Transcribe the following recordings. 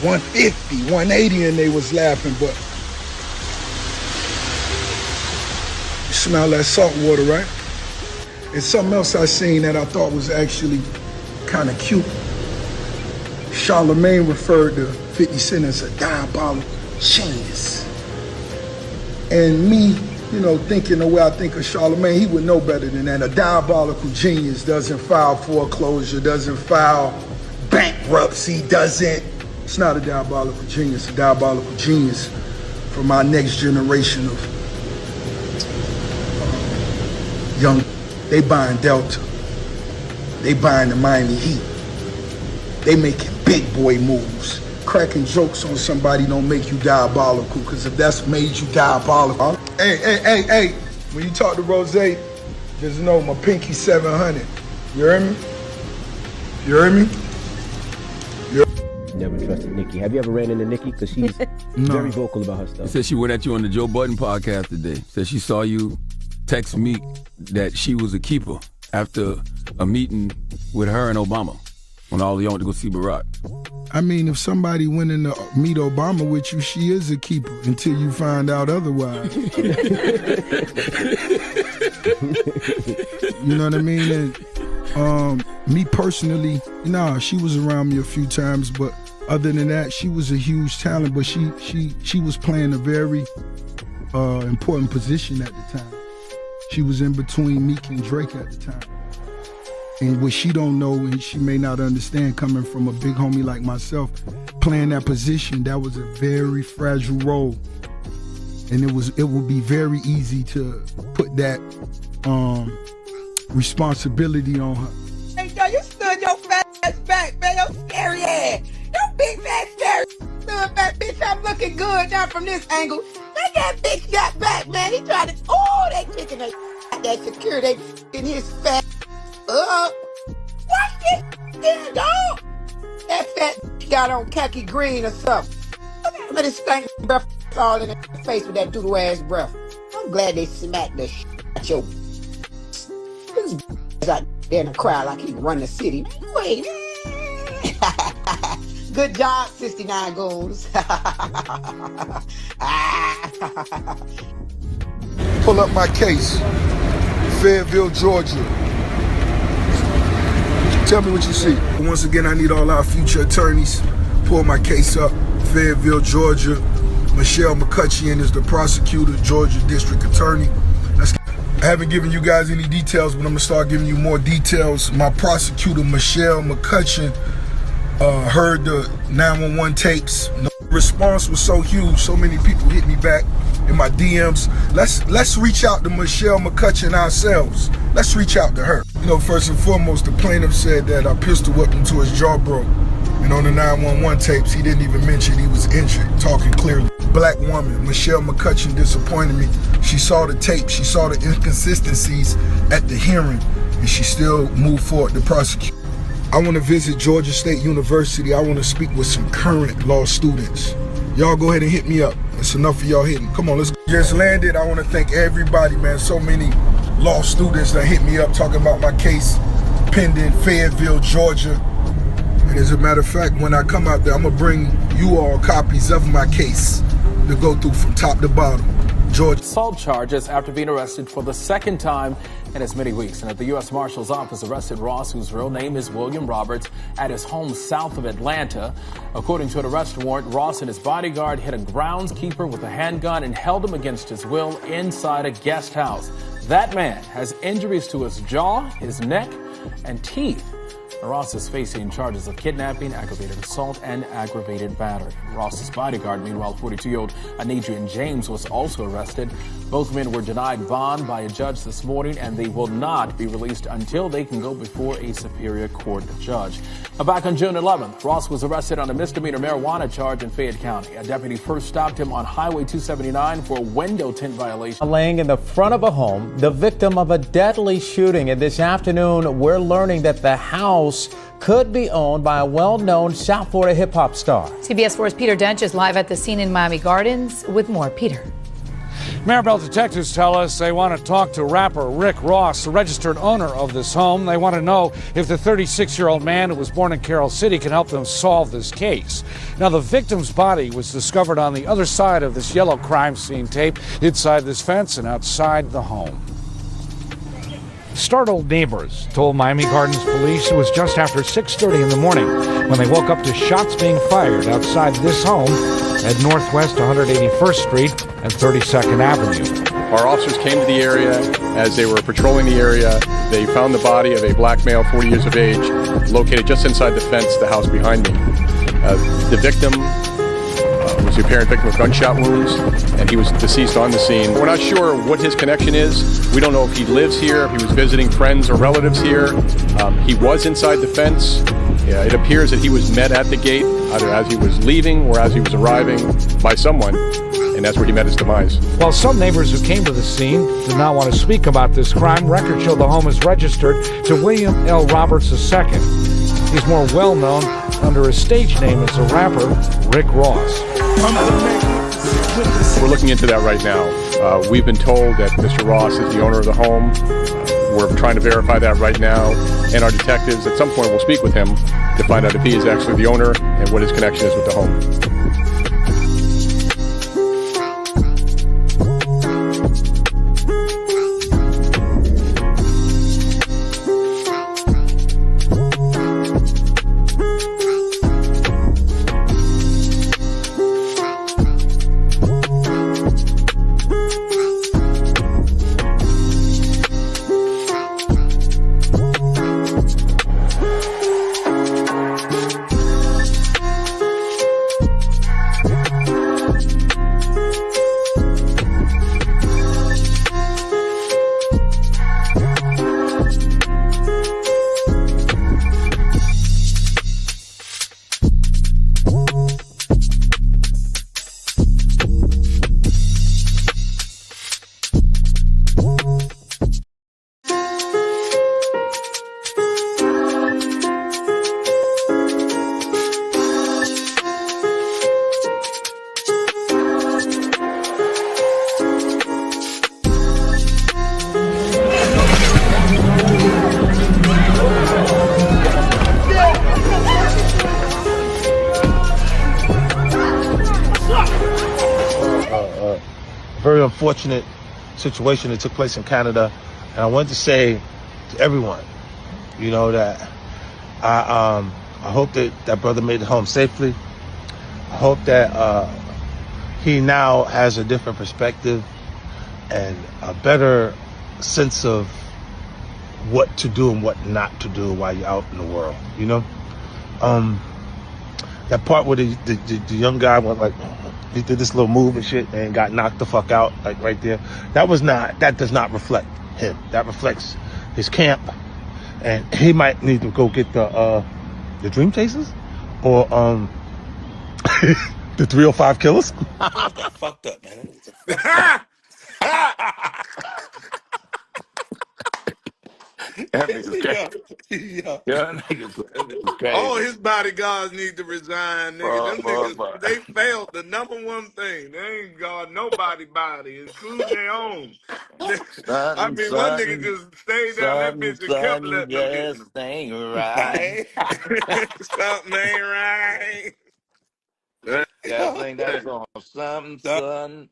$150, $180, and they was laughing, but you smell that salt water, right? And something else I seen that I thought was actually kind of cute. Charlemagne referred to 50 Cent as a diabolical genius. And me, you know, thinking the way I think of Charlemagne, he would know better than that. A diabolical genius doesn't file foreclosure, doesn't file bankruptcy, it's not a diabolical genius, a diabolical genius for my next generation of young. They buying Delta. They buying the Miami Heat. They making big boy moves. Cracking jokes on somebody don't make you diabolical, because if that's made you diabolical. Hey, when you talk to Rose, just know my pinky 700. You hear me? You hear me? Never trusted Nicki. Have you ever ran into Nicki? Because she's very vocal about her stuff. She said she went at you on the Joe Budden podcast today. Said she saw you text Meek that she was a keeper after a meeting with her and Obama when all of y'all went to go see Barack. I mean, if somebody went in to meet Obama with you, she is a keeper until you find out otherwise. You know what I mean? And me personally, she was around me a few times, but other than that, she was a huge talent, but she was playing a very important position at the time. She was in between Meek and Drake at the time. And what she don't know and she may not understand, coming from a big homie like myself, playing that position, that was a very fragile role. And it would be very easy to put that responsibility on her. Hey, yo, you stood your fat ass back, man. Your scary ass. Your big fat scary stood back, bitch. I'm looking good now from this angle. That bitch got back, man. He tried to, they kicking that security in his fat up. Watch this there, dog. That fat got on khaki green or something. Look at him with his stank breath all in his face with that doodle ass breath. I'm glad they smacked the shit out your. This out there in the crowd like he run the city. Wait. Good job, 69 goons. Pull up my case. Fayetteville, Georgia. Tell me what you see. Once again, I need all our future attorneys. Pull my case up. Fayetteville, Georgia. Michelle McCutcheon is the prosecutor, Georgia District Attorney. I haven't given you guys any details, but I'm gonna start giving you more details. My prosecutor, Michelle McCutcheon, heard the 911 tapes. The response was so huge, so many people hit me back in my DMs. Let's reach out to Michelle McCutcheon ourselves. Let's reach out to her. You know, first and foremost, the plaintiff said that I pistol whipped him to his jaw broke. And on the 911 tapes, he didn't even mention he was injured, talking clearly. Black woman, Michelle McCutcheon, disappointed me. She saw the tape, she saw the inconsistencies at the hearing, and she still moved forward to prosecute. I want to visit Georgia State University. I want to speak with some current law students. Y'all go ahead and hit me up. It's enough of y'all hitting. Come on, let's go. Just landed. I want to thank everybody, man. So many law students that hit me up talking about my case pending Fayetteville, Georgia. And as a matter of fact, when I come out there, I'm going to bring you all copies of my case to go through from top to bottom. Georgia. Assault charges after being arrested for the second time in as many weeks. And the U.S. Marshal's office arrested Ross, whose real name is William Roberts, at his home south of Atlanta. According to an arrest warrant, Ross and his bodyguard hit a groundskeeper with a handgun and held him against his will inside a guest house. That man has injuries to his jaw, his neck, and teeth. Ross is facing charges of kidnapping, aggravated assault, and aggravated battery. Ross's bodyguard, meanwhile, 42-year-old Adrian James, was also arrested. Both men were denied bond by a judge this morning, and they will not be released until they can go before a Superior Court judge. Back on June 11th, Ross was arrested on a misdemeanor marijuana charge in Fayette County. A deputy first stopped him on Highway 279 for a window tint violation. Laying in the front of a home, the victim of a deadly shooting. And this afternoon, we're learning that the house could be owned by a well-known South Florida hip-hop star. CBS 4's Peter Dench is live at the scene in Miami Gardens with more. Peter. Maribel detectives tell us they want to talk to rapper Rick Ross, the registered owner of this home. They want to know if the 36-year-old man who was born in Carroll City can help them solve this case. Now, the victim's body was discovered on the other side of this yellow crime scene tape, inside this fence and outside the home. Startled neighbors told Miami Gardens police it was just after 6:30 in the morning when they woke up to shots being fired outside this home at Northwest 181st Street and 32nd Avenue. Our officers came to the area. As they were patrolling the area, they found the body of a black male, 40 years of age, located just inside the fence, the house behind me. The victim was the apparent victim of gunshot wounds, and he was deceased on the scene. We're not sure what his connection is. We don't know if he lives here, if he was visiting friends or relatives here. He was inside the fence. Yeah, it appears that he was met at the gate, either as he was leaving or as he was arriving, by someone, and that's where he met his demise. While some neighbors who came to the scene did not want to speak about this crime, records show the home is registered to William L. Roberts II. He's more well-known under his stage name as the rapper Rick Ross. We're looking into that right now. We've been told that Mr. Ross is the owner of the home. We're trying to verify that right now, and our detectives at some point will speak with him to find out if he is actually the owner and what his connection is with the home. Very unfortunate situation that took place in Canada, and I wanted to say to everyone, you know, that I hope that that brother made it home safely. I hope that he now has a different perspective and a better sense of what to do and what not to do while you're out in the world, you know? That part where the young guy went like, he did this little move and shit and got knocked the fuck out, like right there. That does not reflect him. That reflects his camp. And he might need to go get the Dream Chasers or the 305 Killers. Got fucked up, man. That nigga's crazy. Yeah, that nigga's crazy. All his bodyguards need to resign, nigga. Them niggas, they failed the number one thing. They ain't got nobody body, including their own. One nigga just stayed down that bitch and kept letting them just ain't right. Something ain't right. Yeah, I think that's on something, son,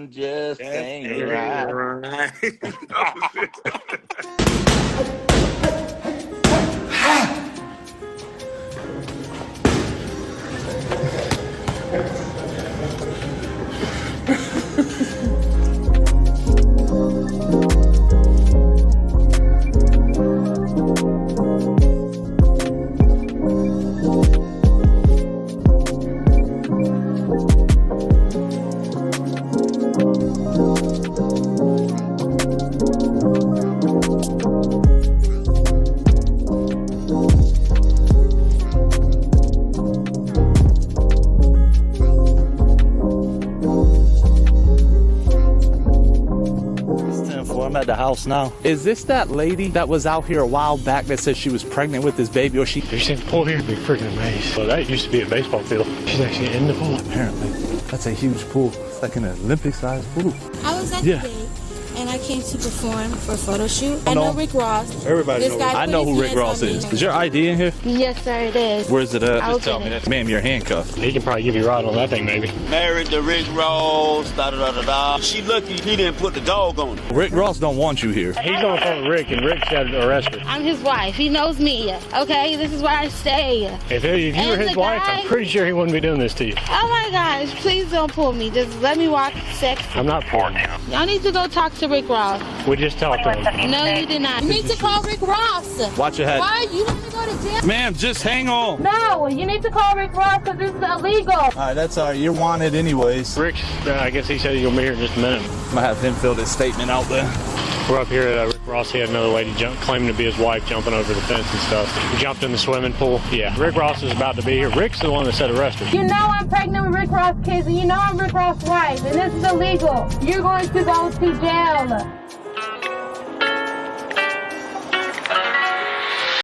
just ain't right. Right. I'm at the house now. Is this that lady that was out here a while back that said she was pregnant with this baby, or she... If you see the pool here, you'd be freaking amazed. Well, that used to be a baseball field. She's actually in the pool. Apparently. That's a huge pool. It's like an Olympic-sized pool. I was at the day, and I came to perform for a photo shoot. I know Rick Ross. Everybody knows. I know who Rick Ross is. Is your ID in here? Yes, sir, it is. Where's it at? Just tell me. Ma'am, you're handcuffed. He can probably give you a ride on that thing, maybe. Married to Rick Ross, da-da-da-da-da. She lucky he didn't put the dog on her. Rick Ross don't want you here. He's on the phone with Rick, and Rick said to arrest her. I'm his wife. He knows me. Okay, this is where I stay. If you were his wife, I'm pretty sure he wouldn't be doing this to you. Oh my gosh, please don't pull me. Just let me walk sexy. I'm not pulling you. Y'all need to go talk to Rick Ross. We just talked to him. No, you did not. You need to call Rick Ross. Watch your head. Why? You want to go to jail? Ma'am, just hang on. No, you need to call Rick Ross because this is illegal. All right, that's all right. You're wanted anyways. Rick, I guess he said he's going to be here in just a minute. I'm going to have him fill this statement out there. We're up here at Rick Ross. He had another lady claiming to be his wife jumping over the fence and stuff. He jumped in the swimming pool. Yeah, Rick Ross is about to be here. Rick's the one that said arrest her. You know I'm pregnant with Rick Ross kids, and you know I'm Rick Ross' wife, and this is illegal. You're going to go to jail.